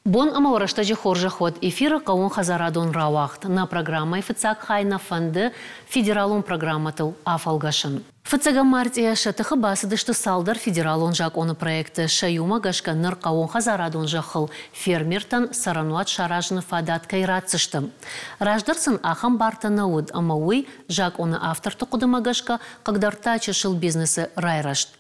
Бон амаурыштажи хоржа ход эфира каун хазарадон рауахт на программа ФЦАК хайна фанды федералон программатыл афалгашын. ФЦАГа мартия шатыхы басыдышты салдар федералон жак оны проекты шаюма гашка ныр каун хазарадон жахыл фермертан сарануат шаражны фадат кайратсыштым. Раждарсын ахам барта науд амауи жак оны автор тұқыдыма гашка кагдарта чешыл бизнесі райрашт.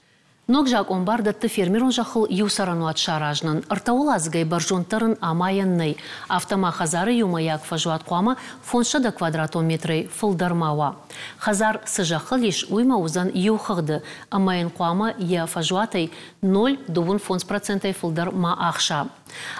Ног жак он бардатты фермерон жахыл юсарануат шаражнын. Артаулазгай баржунтарын амаянный. Автома хазары юмаяк фажуат куама фоншада квадратон метрей фылдармава. Хазар сыжахыл еш уйма узан юхыгды. Амаян куама я фажуатай 0,2 фонс процентай фылдар ма ахша.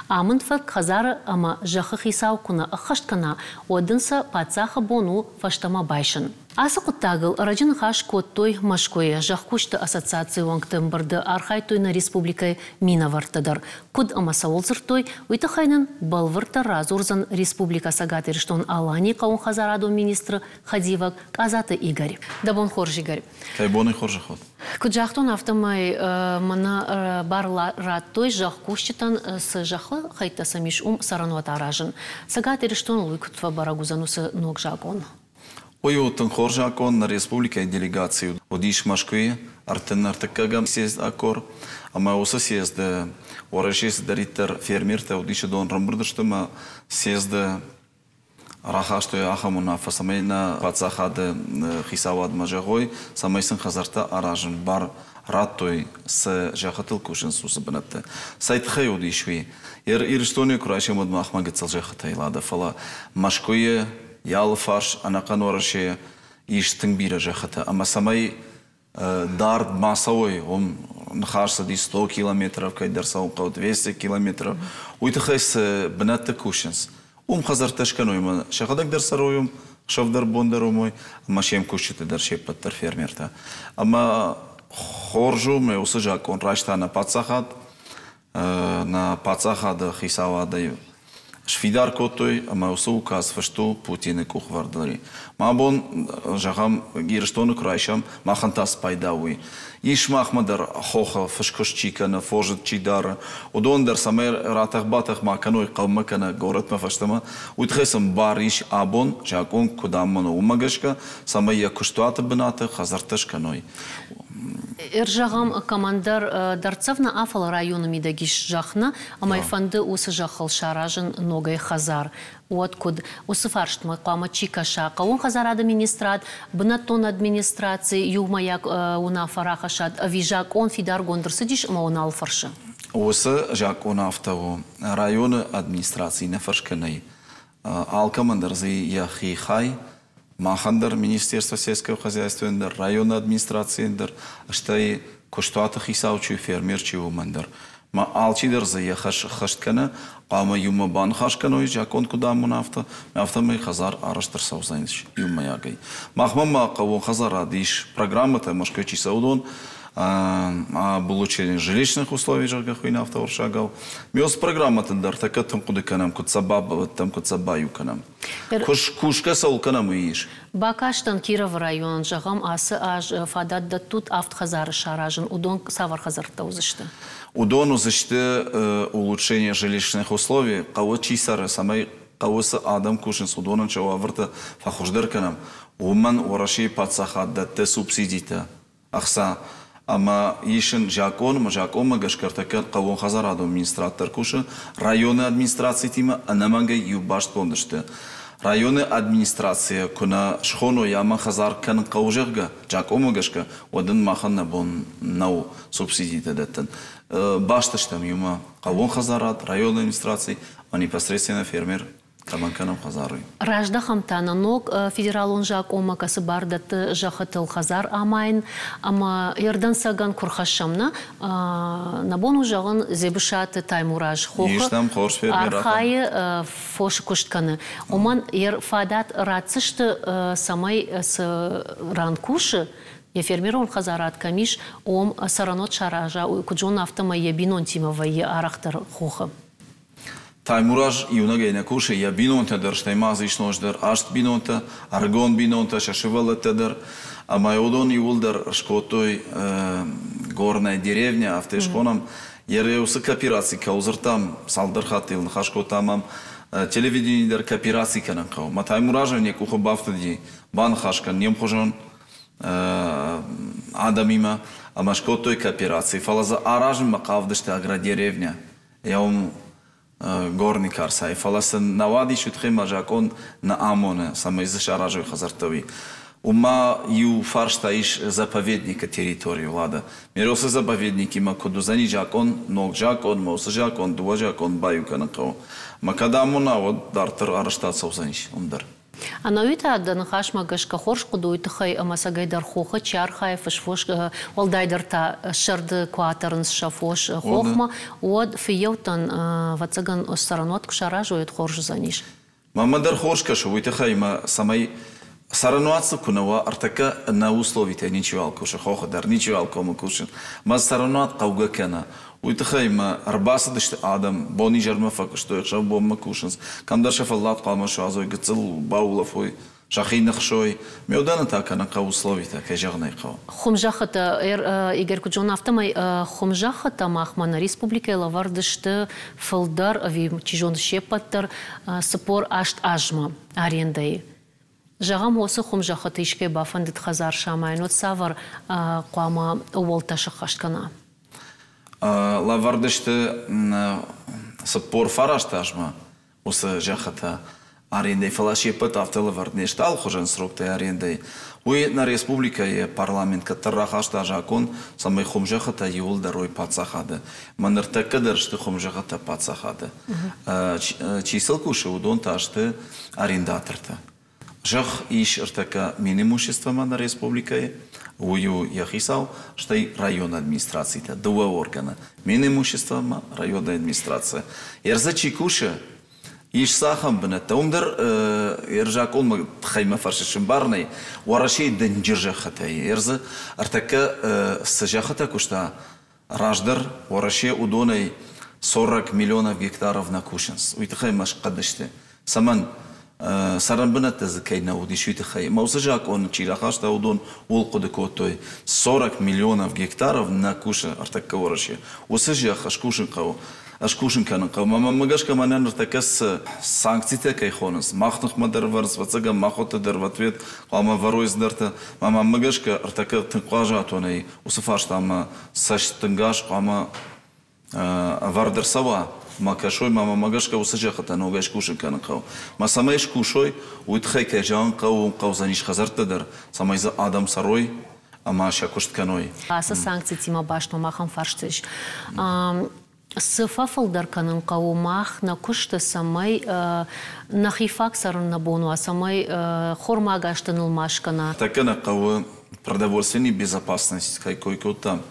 Амын фак хазары ама жахы хисау куна ахашткана одынса пацаха бону фаштама байшын. Асы құттағыл раджын хаш коттой машкоя жақкушты ассоциация оңктым барды архай тойна республикай мина вартадар. Куд амасауыл зыртой уйты хайнын балвырта разурзан республика сагатерштон алани қауын хазарадо министрі Хадивак Казаты Игорь. Дабон хорж Игорь. Тайбоны хоржы ход. Куд жақтон автомай мана барлар той жақкуштытан с жақлы хайта самиш сарануат аражын. Сагатерштон луйкутва барагузанусы ног жакон. Оютын хоржакон на республика делегацию одиш Машкви артен артакагам съезд акор, ама оса съезда орашес даритер фермерта одиша дон рамбрдыштыма съезда рахаштой ахамуна фасамейна пацахады хисавад мажагой самайсын хазарта аражын бар раттой с жахатыл кушын сусы бінатты. Сайтхай одишви. Ирштоне курашемад махмагетсал жахатайлады фала Машкви Ял фарш анакан ораше иштің бира жахата. Ама самай дард масауой, он нахарса ди 100 километров, кайдарса он кау 200 километров. Уйты хайс бінатты кушенс. Хазар ташканой, ма шахадак дарсароюм, шавдар бондарумой, ама шем кушчеты дар шеппаттар фермерта. Ама хоржу ме усыжак, он рашта на пацахад хисавадаю. Швидар котой, ама усу указ фашту Путин и кухвардари. Мабон жахам гирштону крайшам махантас пайдауи. Иш махмадар хоха фашкошчика на фожит чидара. Удондар самер ратах батах маканой калмакана город мафаштама. Утхесам бар иш абон жакон кудамману умагашка самая куштуата бната хазарташканой. Иржагам командар Дарцевна Афал района Мидагиш жахна, амай фанды усы жахал шаражын ногай хазар. Откуд усы фаршт мой кама чика шака. Он хазар администрат, бнатон администрации, юмаяк уна фарахашат, вижак он фидар гондр сидиш, ма он алфарша. Усы жак он автову районы администрации на фаршканай. Алкомандар зи яхи хай. Махандар Министерство сельского хозяйства, районная администрация, что коштуата хисаучу фермерчи умандар. Ма алчидер за яхаш хашткана, ама юма бан хашканой, жакон куда мунафта, автомай хазар араштар саузайнш юма ягай. Махмама кого хазар адиш программа-то Машквичи Саудон. Получение жилищных условий жагахуина автоворшагал. Мёс программа-то дар така там куда канам куд сабаба там куд сабаю канам. Кушка саул канам уиш. Бакаштан Киров район жагам асы аж фадат да тут автохазары шаражен удон савар хазарта узышты. Удон узышты улучшение жилищных условий. Кого чисары самай кавосы адам кушин судонан чава варта фахуждар канам. Уман ураши пацахат да субсидита. Ахса Ама ишен жакон магашкартакер кавон хазарадо администратор куша районная администрация тима анаманга юбашт пондышты. Районная администрация куна шхоно яма хазар кан каужерга жакон магашка одын маханна бон нау субсидии даттан. Баштыштам юма кавон хазарад районная администрация, а непосредственно фермер. Ражда хамтана ног федерал он жак омакасы бардат жахатыл хазар амайн, ама ердан саган курхашамна набону жаган зебушат таймураж хохы архайы фоши куштканы. Оман ер фадат рацышты самай с ранкуши я фермерон хазарат камиш ом саранот шаража куджон автома ебинон тимова е арахтар хохы. Таймураж юнагайна куши я бинонта дар штаймазы ишнождар ашт бинонта аргон бинонта шашивала тедер а майодон юлдар шкотой горная деревня автошконом Ереусы кооперации каузыртам, салдар хатил, хашко тамам, телевидение кооперации канан кау. Матай муражение кухо бафтади, бан хашкан, нем хожон адамима, а машко той кооперации. Фалаза аражим макавдышты агродеревня. Я горный карсай. Фаласа навади шутхи мажакон на амоне, самый зашаражой хазартови. Ума ю фарштаиш заповедника территории влада. Миросы заповедники ма коду зани жакон, ног жакон, мосы жакон, дуа жакон, баю канакао. Ма когда амона вот дартер араштация узаниш, умдар. А на уйта дан хашма гашка хорш кудуйта хай амасагайдар хоха чархай фашфош олдайдарта шард кватернс шафош хохма од фиевтан вацаган сторонот кшаражует хорш заниш. Мамадар хорш кашу уйта хай ма самай сарануатса кунава артака на условите ничего алкуша хоха дар ничего алкома кушин. Ма сарануат кауга кена. Уйтахайма арбаса дышты адам, бони жарма фак, что я шав бомма кушанс. Камдар шафаллат калма шазой, гцел баулафой, шахинах шой. Меудана така на кау условита, кайжагнай кау. Хумжахата, Игорь Куджон автомай, хумжахата махмана республика лавар дышты фалдар, ави чижон шепаттар, сапор ашт ажма, арендай. Жагам осы хумжахата ишке бафандит хазар шамайнот савар, куама уволташа хашкана. Лавардышты саппор фарашташма усы жахата арендей фалаши пыт автылы варднешты ал хожан срокты арендей. Уй на республика и парламент каттаррахашта жакон самай хумжахата юл дарой пацахады. Манырта кадыршты хумжахата пацахады. Чисел куши удон ташты арендаторты. Жах иш артака минимущество на республика Ую яхисал, что и район администрации, это два органа. Минимущество районная администрация. Ерза чикуша, иш сахам бна, таумдар ержак он хайма фаршишим барный, уарашей денджержа хатай. Ерза артака сажахата кушта раждар, уарашей удонай 40 миллионов гектаров на кушанс. Уйтахай маш кадышты. Саман Саранбана тазакайна удишуйте хай. Маусажак он чирахашта удон улкодекотой 40 миллионов гектаров на куша артакавораши. Усажах ашкушин кау. Ашкушин канан кау. Мама магашка манан артакас санкциите кайхонас. Махнах мадарварс вацага махота дар в ответ. Мама варойс дарта. Мама магашка артака тынкажа тонай. Усафашта ама саштынгаш ама вардар сава. Макашой мама магашка усажахата ногаш кушин канан кау. Ма самайш кушой уйтхай кайжан кау каузаниш хазартадар. Самайза адам сарой ама шакушт каной. Аса санкции тима башно махан фарштыш. Сыфафалдар канан кау мах на кушта самай на хифак саран на бону, а самай хорма гаштанул машкана. Такана кау продовольственная безопасность кайкой там.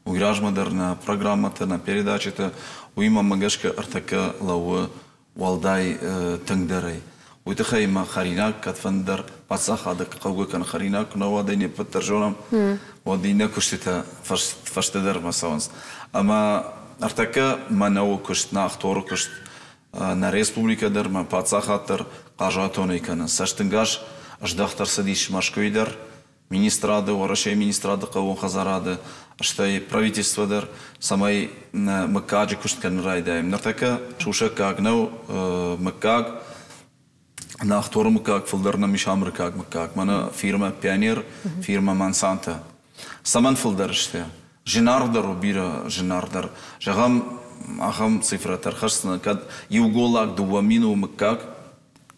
Угражмадар на программата на передачата уима магашка артака лауа валдай тангдарай. Уйтаха има харинак катфандар пацахада кауга кан харинак но вадайне подтържонам вадайне куштита фаштадар масаванс. Ама артака манау кушт на ахтору кушт на республика дар ма пацахатар кажатоны кана. Саштынгаш аждахтар садиш машкойдар министрады, орашей министрады кавун хазарады. Что и правительство дар самай макаджи кушткан райдаем. На така шуша как нау макаг на ахтору макаг филдар на мишамр как макаг. Мана фирма Пионер, фирма Монсанто. Саман филдар ште. Женардар убира женардар. Жагам ахам цифра тархашсна кад юголак дуамину макаг.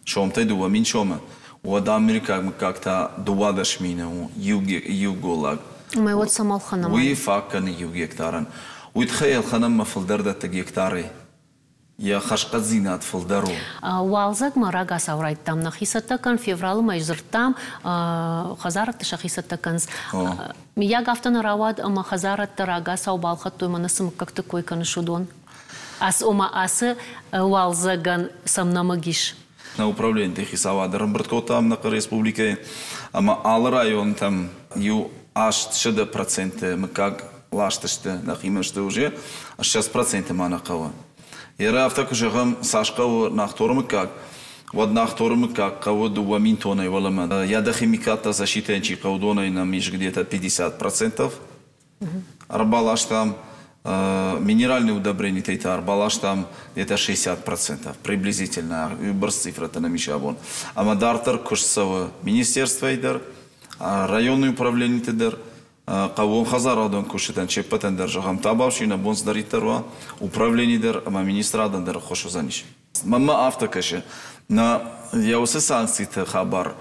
Шомтай дуамин шома. Уада Америка макаг та дуадаш мина юголак. Мы вот самал ханам. Уи факканы ю гектаран. Уитхайл ханам мафилдар да гектары. Я хашкат зинат филдару. Уалзак марага саврайт там на хисатакан феврал майзыртам хазарат шахисатаканс. Я гафтана равад ама хазарат тарага саубалхат той манасым как такой каншудон. Ас ома асы уалзаган самнамагиш. На управление техисавадарам братко там на республике. Ама ал район там ю аж 60% макаг лашташты нахимашты уже, а 6% манакава. Ера автаку жагам сашкау нахтору макаг, вад нахтору макаг кау дуамин тонай валама. Яда химиката защита энчи каудонай на миш где-то 50%. Арбалаш там минеральные удобрения тейтар, балаш там где-то 60%, приблизительно, выбор цифры-то на мишабон. А мадартер кушсово министерство идер, районное управление тедер, кавон хазарадон кушетан чепатен держагам табавшина бонс даритерва, управление дер, ама министрадан дер хошу заниш. Мама автокаше, на я усе санкции-то хабар,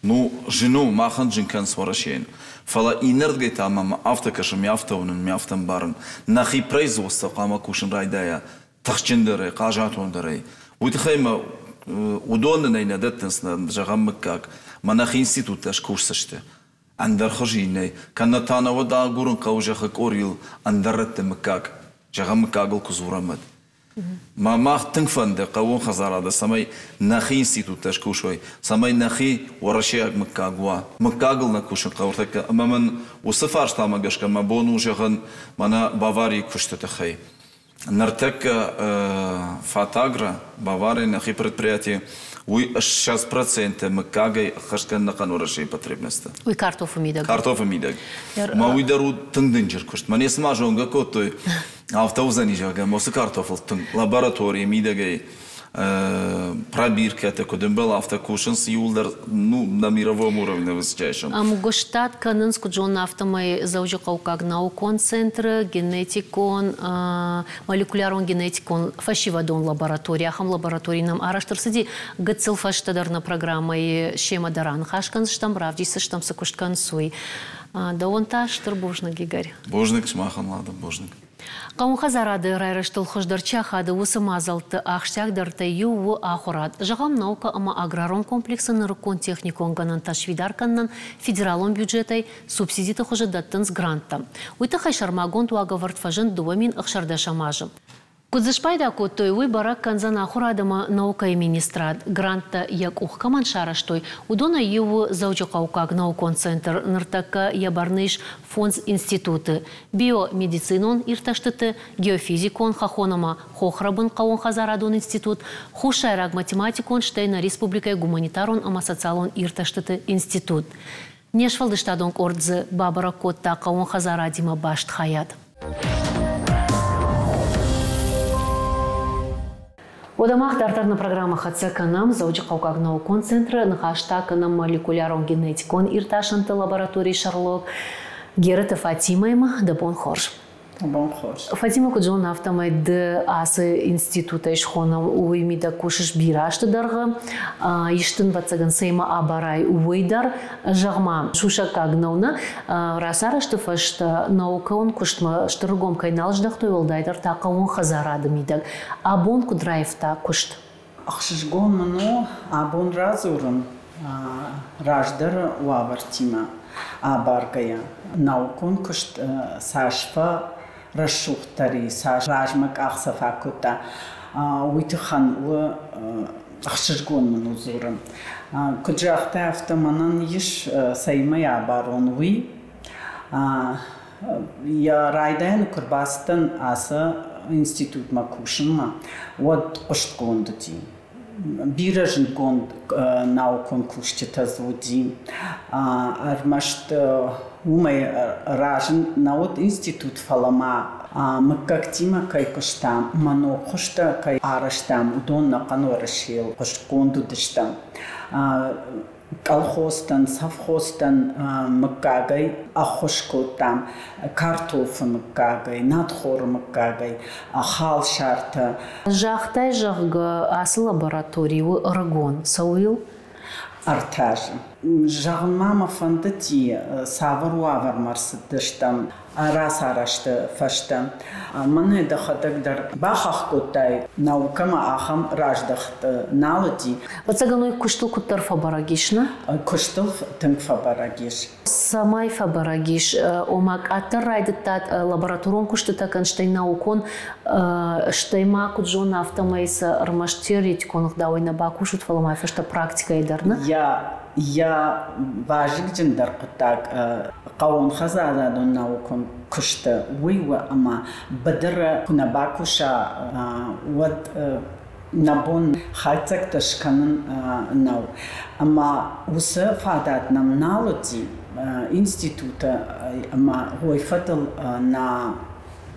ну, жену махан джинкан сварашен. Фала инерт мама автокашем яфтовнен мяфтам барн. Нахи производство кама кушен райдая. Тахчендеры, кажатондеры. Уйтхайма удоннейна деттенсна жагам как. Манахи институт таш курсаште. Андар хожиней. Канатана вода гурун каужаха корил андарреттем как. Жагам кагл кузурамад. Мама тынфанды кавон хазарада самай нахи институт ташкушой самай нахи ворашиак макагва макагл на кушен кавортака маман усафар штамагашка мабону жаган мана Баварии куштатахай нартека фатагра Бавария нахи предприятие уй 6% макагай хашкан на канорашей потребности уй картофу мидаг ма уй дару тындынжер кушт мане смажон гакотой автоузани жага мосы картофел лаборатория мидагай пробирка это куда был автокушен с юлдер ну на мировом уровне высочайшем. Амгоштат канынску джон автомай заужи каукаг наукон центр генетикон молекулярон генетикон фашивадон лаборатория хам лаборатории нам араштырсыди гыцыл фаштадарна программай шема даран хашкан штам равдисы штам сакушткан суй да он та штыр божник гигарь. Божник шмахан ладно божник. Каун хазарады райраштыл хождарча хады усы мазалты ахштягдарты юу ахурат. Жагам наука ама аграрон комплексы нарыкон техникон ганан ташвидарканнан федералон бюджетай субсидиты хожадаттын с гранта. Уйты хайшармагон туаговарт фажын дуамин ахшардашамажым. Кудзышпайда коттой выбора канзан ахурадама наука и министрат. Гранта як ухкаман шараштой. Удона его заучакаукак наукон центр нартака ябарныш фонд институты. Биомедицинон ирташтыты, геофизикон хахонама хохрабын каон хазарадон институт, хушайрак математикон штейна республика гуманитарон ама социалон ирташтыты институт. Нешвалдыштадон ордзы бабара котта каон хазарадима башт хаят. Одамах тартарна программа хатсека нам заучи каукак наукон центра нахаштака нам молекулярон генетикон ирташанты лаборатории Шарлок Герата Фатимайма да бон хорш. Фатима куджон автомай да асы института ишхонам уйми да кушаш бирашты дарга иштын ватсаган сейма абарай уйдар жагма шушака гнауна расарашты фашта наукаон куштма штыргом кайналждах той олдайдар такаон хазарады мидаг абон кудраевта кушт ахшишгон мано абон разурын раждар уавартима абаргая наукон кушт сашфа расшухтари саш ражмак ахсафакута уйтхан у ахширгон манузуран куджахта автоманан иш саймая барон уи я райдан курбастан аса институт макушинма вот кушткондти биражин конд наукон кушчета звуди армашт умай ражин наут институт фалама макактима кай куштам мано кушта кай араштам удонна канорашил куштконду диштам колхозтан совхозтан макагай ахошкотам картоф макагай надхор макагай хал шарта жахтай жагга асы лаборатории рагон сауил артаж жагмама фандати савруавар марсдыштам раз арашты фаштам маны дахатагдар бахахкотай наукама ахам раждахты налати вацаганой куштыл куттар фабарагишна куштыл тынк фабарагиш самай фабарагиш омак атарайдыттат лабораторон куштыта канштай наукон штайма куджон автомайса армаштерить конх дауйна бакушут фаламай фашта практика идарна я важик джиндар кутак каун хазада дон наукон кушта уйва ама бадра куна бакуша вот набон хацак ташканын нау ама усы фадат нам налоди института ама гойфатал на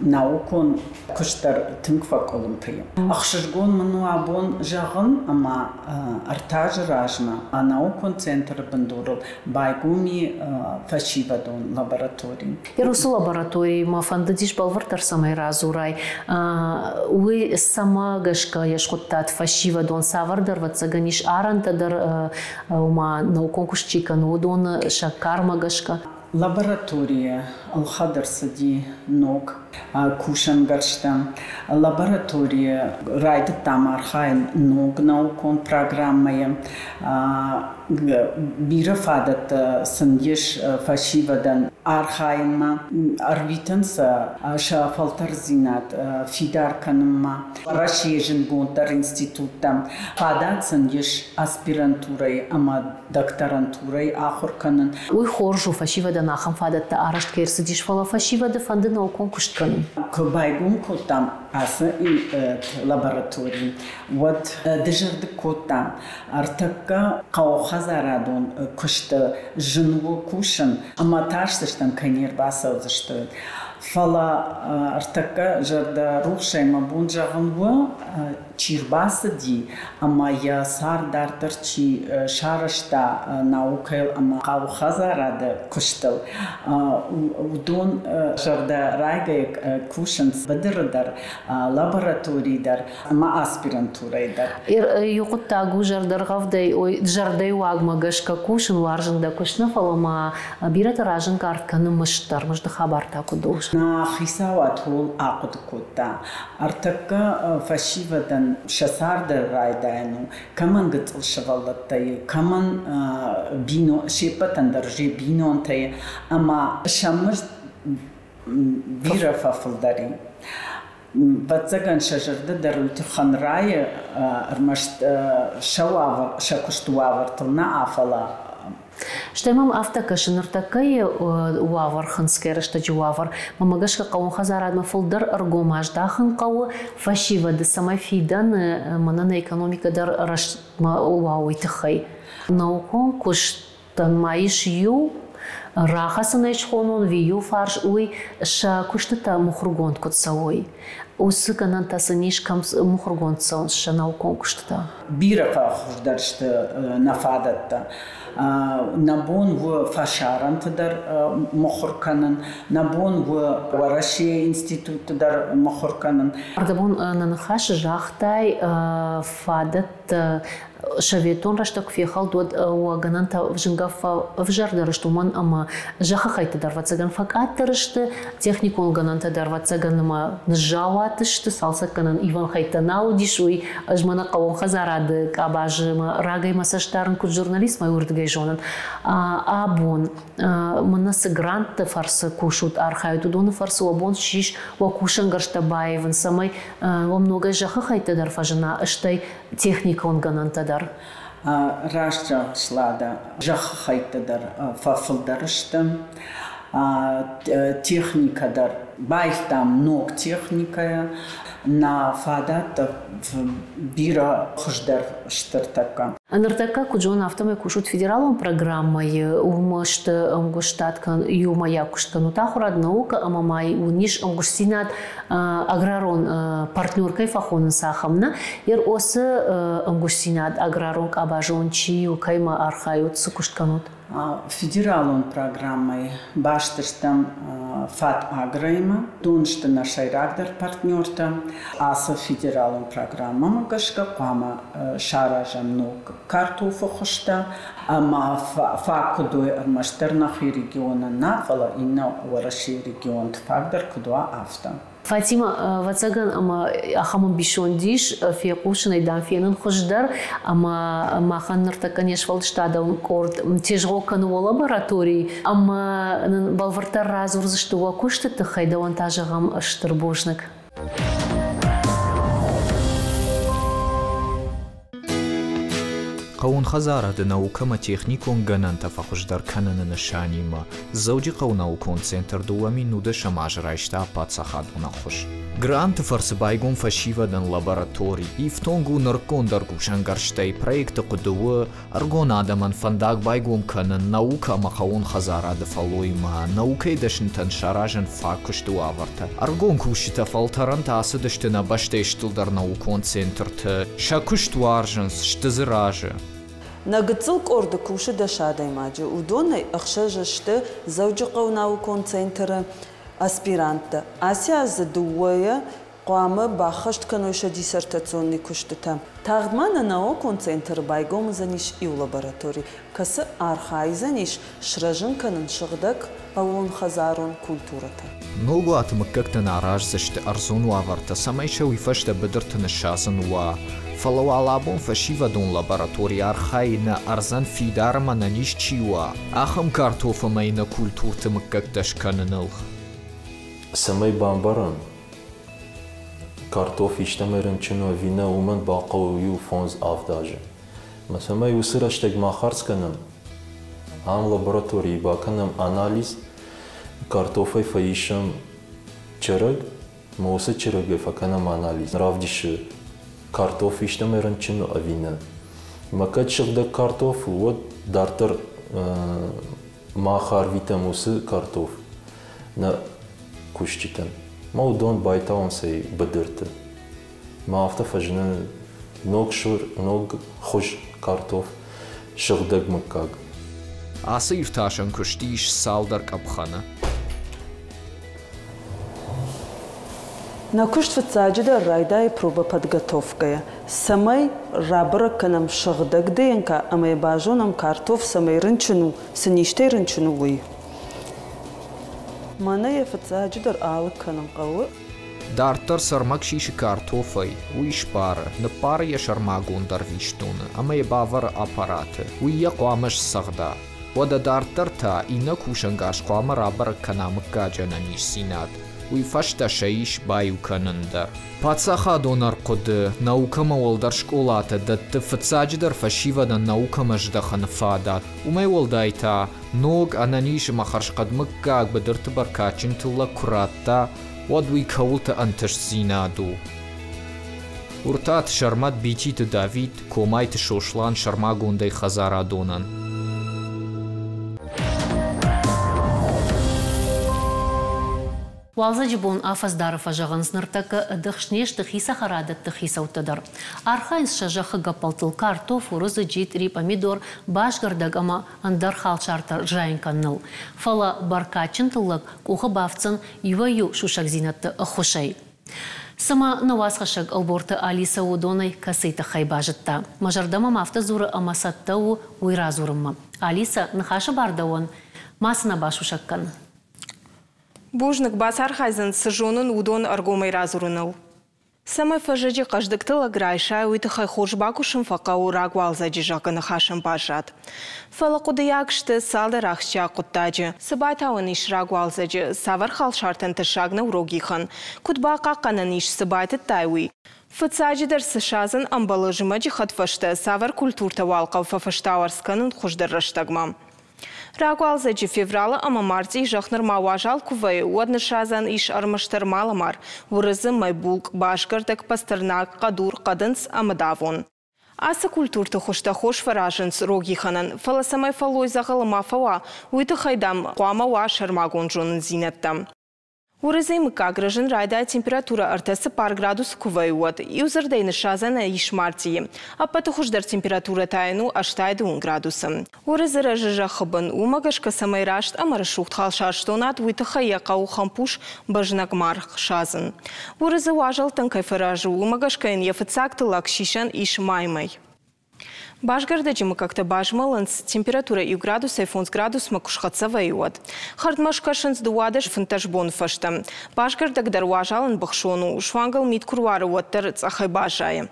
наукон куштар тынкфак олимпия. Ахшыргон ману абон жагын, ама артаж ражна, а наукон центр бандурл байгуми фашивадон лабораторий. Ирусу лаборатории мафанда диш балвартар самай разурай. Уи сама гашка яшхуттат фашивадон савардар вацаганиш арантадар ума наукон кушчикан удон шакарма гашка. Лаборатория алхадар сади ног кушан гарштам. Лаборатория райд тамар хайн ног наукон программая бирафадат сандеш фашивадан архайма арвитанса шафалтар зинат фидарканма рашежен гонтар институтам фадат сандеш аспирантурай ама докторантурай ахурканан. Уй хоржу фашивадан ахам фадат арашт керсидиш фала фашивада фанды наукон куштканын. Кбайгун котам аса и лаборатории. Вот дежарды котам артакка каохазарадон кушта жынву кушан аматашсыштан канер басаузышты. Фала артакка жарда рухшайма бун жагынву чирбасы ди, ама я сардартыр чи шарышта наукайл ама каохазарады куштыл. Удон жарда райгай кушанс бадырыдар лабораторийдар ама аспирантурайдар. Юқуттагу жардаргавдай жардай уагмагашка кушан варжында кушна фалама бират ражын картканы мыштар мыжды хабарта кудуш. На хисават хол ақуд кутта. Артакка фашивадан шасардар райдайну. Каман гыцл шавалаттай, каман бино шепатандар же бинонтай, ама шамыр бира фафылдари. Ватсаган шажырды дарульти ханрайы армашт шававар, шакуштуавар тылна афала. Штемам автокашыныртакай уавар хынскерышта жуавар. Мамагашка қауын хазарадма фулдар аргомаждахын қауы фашивады самафидан манана экономикадар рашма уауитыхай. Наукон куштан маиш ю рахасына ишхонон вию фарш уй ша куштата мухургон кутсауй. Усы канантасыниш камс мухургон цаун ша наукон куштата. Бирафа хуждаршты нафадатта. Набон в фашарантадар мохорканан, набон в Вараши институтадар мохорканан. Ардабон нанахаш жахтай фадат шаветон раштак фехал дуад уагананта вжингафа вжардарыштуман ама жахахайта дарвацаган факаттарышты техникон гананта дарвацаган ама нжаватышты салсаканан Иван Хайтанау дишуй ажмана қауын хазарады кабажыма рагай масаштарын кут журналист май урдгай жонан абон манасы грант фарсы кушут архаюту доны фарсы абон шиш вакушан гарштабаевын самай во много жахахайта дарфажына ыштай техникон гананта дар. Рашча шлада жахахайтадар фафылдарышты. Техникадар байхтам ног техникая на фадат бира хуждар штартака. Анартака куджон автомай кушут федералом программой умашт ангуштаткан юмая кушткану тахурад наука амамай униш ангуштинат аграрон партнеркой фахонын сахамна ер осы ангуштинат аграрон абажон чию кайма архают сукуштканут. Федералон программой баштыштам фат аграйма доншты на шайрагдар партнерта аса федералон программа гашка пама шаражам ног картофа хошта ама факудой армаштернах региона нафала и на Вараши регион фагдар кудуа авто. Фатима вацаган ама ахамун бишондиш фиякушин айдан фенын хождар ама маханнарта конечно валштада он корт тежгокану лаборатории ама балвартар разурзышты вакушты тахайда он тажагам штырбожник. قون خزارة ناوكما تخنيكون غنان تفاخشدار كانن نشانيما زوجي قوناوكون سنتر دوامي نوده شماج رايشتا باتساخادونا خوش Гранты фарсыбайгун фашивадан лабораторий, ифтонгу наркондаргу шангарштай проекты кудуы, аргон адаман фандак байгун канын наука махаун хазарады фалойма, наукай дашынтан шаражын факушту аварта. Аргон кушита фалтаран тасы дыштына башта иштылдар наукон центрты, шакушту аржынс, штызыражы. Нагыцыл корды куши дашадай маджи, удонай ахшажашты зауджықау наукон центры, аспиранты. Асия задуая қуамы бақышт канойша диссертационный күштіті. Тағдмана наукон центр байгом заниш и в лаборатории. Касы архай заниш шражын канын шығдак павон хазарон культурата. Ногу атымы как-то нараж зашты арзону аварта, самайша уйфашта бедыртыны шазын уа. Фалауалабон фашивадон лаборатории архай на арзан фидарма на нишчиуа. Ахам картофа майна культуртымы как-то шканыныл. Самай бамбаран картоф иштамерен чуно вина уман бақауyu фонз авдажы. Масамай усыраштаг махарсканам ам лаборатории баканам анализ картофай фаишам чараг моуса чарагай факанам анализ равдиши картоф иштамерен чуно авина. Макат шыгда картоф вот дартар махар витамусы картоф на кушчитан. Ма удон байтаун сей бадырты. Ма афта фажны ног шур, ног хуш картоф шыгдаг маккаг. Асы ирташан куштиш салдар капхана. На кушт фацаджида райда и проба подготовкая. Самай рабра канам шыгдаг дейнка, амай бажонам картоф самай рынчыну, сыништай рынчыну уй. Мана я фацаджидар алы канам қауы. Дартар сармак шиши картофай, уиш пара, на пара я шармагун дарвиштуна, амай бавар аппараты, уй я қуамаш сағда. Ода дартар та ина кушангаш қуама рабра канамык гаджана ниш синад. Уй фашта шаиш баю канандар. Пацаха донар қуды, наукама олдар школата, датты фацаджидар фашивадан наукама ждахан фадат. Умай олдайта, ног ананиш махаршқадмык гаг бадырты баркачин тылла куратта, wadwi kawulta antаш зинаду. Уртат шармат битит Давид, комайт шошлан шармагундай хазара донан. Уалза жибон афаздаров ажаған сныртакы дықшнеш тахиса харадат тахиса утадар. Архайнс шажақы гапалтыл картоф, урызы джит, ри помидор, башгардаг ама андар халчартар жайын канныл. Фала баркачин тыллық куха бавцын юваю шушак зинатты хушай. Сама навасхашак алборты Алиса Удонай касыйта хайбажытта. Мажардама мафта зуры амасаттау уйра зурымма. Алиса нахаша бардауан масына башушаккан. Бужник басар хайзан сажонун удон аргомай разурунал. Самай фажаджи каждыктыла грайша уйты хай хожбакушым факау рагвал задижака нахашым бажат. Фала кудыякшты салды рахча куттаджи. Сыбайтауын иш рагвал заджи савар халшартын тышагна урогихан. Кудбака канан иш сыбайты тайуи. Фацаджидар сышазын амбалыжымаджи хатфашты савар культурта валкав фафаштауарсканын хождар раштагмам. Рагуал заджи феврала ама марти жахнар мауажал кувай уадны шазан иш армаштар маламар. Урызы майбулк, башгардак, пастернак, кадур, кадынс амадавон. Аса культурты хошта хош фаражынс рогиханан. Фала самай фалой загалыма фала. Уйты хайдам куамауа шармагон жонын зинаттам. Урызы мыка гражын райда температура артасы пар градус кувай уад. И узардайны шазана иш марти. А патухуждар температура тайну аштайды 1 градусам. Урызы ражыжа хыбын умагашка самай рашт амарашухт халшаштонат уйты хаяқау хампуш бажнагмар шазын. Урызы важал танкай фаражу умагашка ин ефыцак тылак шишан иш маймай. Башгардаджи мы как-то бажмаланс температура и градуса и фонс градус макушхатса вайуад. Хардмашкашенс дуадаш фантажбон фашта. Башгардак дарважалан бахшону швангал мит курвары уаттар цахай бажая.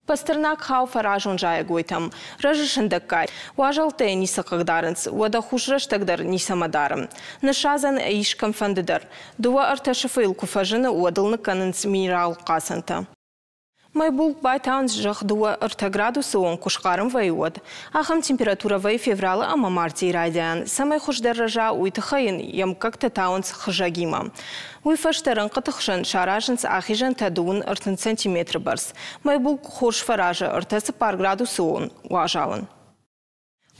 Пастернак хау фаражон жая гойтам. Ражишендакай. Важал те ниса кагдаранс. Уада хушраш тагдар ниса мадарам. Нашазан ишкам фандедар. Дуа арташафаил куфажина уадална кананс минерал касанта. Майбул байтаун жахдуа ырта градусы он кушқарым вайуад. Ахам температура вай феврала ама марте ирайдян. Самай хуш дәрража уйтыхайын ям как-то таунс хыжагима. Уйфаштарын қытықшын шаражынс ахижан тадуын ыртын сантиметр барс. Майбул хуш фаража ыртасы пар градусы он уажалын.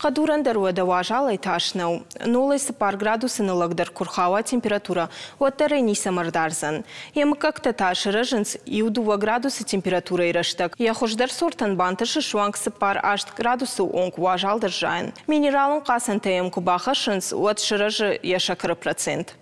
Қадуран даруада важалай ташнау. 0,5 градусы налагдar курхава температура уаттары нисамардарзан. Ем как-то ташыры жынс и 2 градусы температура ирыштак. Я хождар сортан бантышы шуанксы пар 8 градусы онг важалдар жайын. Минералын қасан тәйім кубаха шынс уатшыры жы яшакыры процент.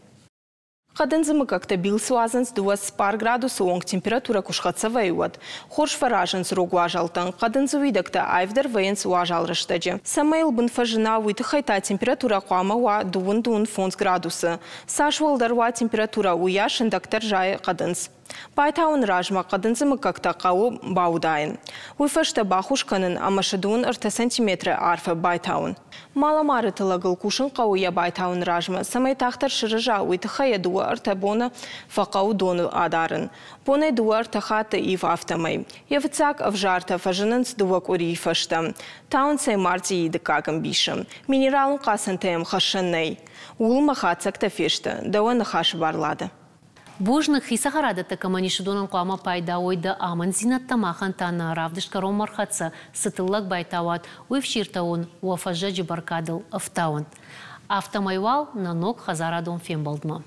Қадынзымы как-то бил суазынс 2 градусы онг температура кушқатса вайуад. Хорш фаражынс рог важалтан. Қадынзы видакта айвдар вайынс важал рыштаджи. Самайл бын фажына уйты хайта температура қуама уа 2 фонс градусы. Сашвалдар уа температура уяшын дактар жай қадынс. Байтаун ражма қадынзымы как-то қауы баудайын. Уйфашта бахушканын амашадуын ырта сантиметры арфы байтаун. Маламары тылагыл кушын қауы я байтаун ражма. Самай тақтар шырыжа уйтыхая дуа ырта бона фақау дону адарын. Бонай дуа ырта хаты ив автомай. Евцак авжарта фажынынс дуак ури фашта. Таун сай марти иды кагам бишым. Минералын қасын тәйім хашыннай. Улма хатсак та фешта. Дауа нахаш барлады. Бужных хисахарада такаманишудонан қуама пайда ойды аман зинаттамахан тана равдышка ромархатса сытыллак байтават уйфширтауын уафажа джибаркадыл автауын. Автомайвал на ног хазарадон фембалдма.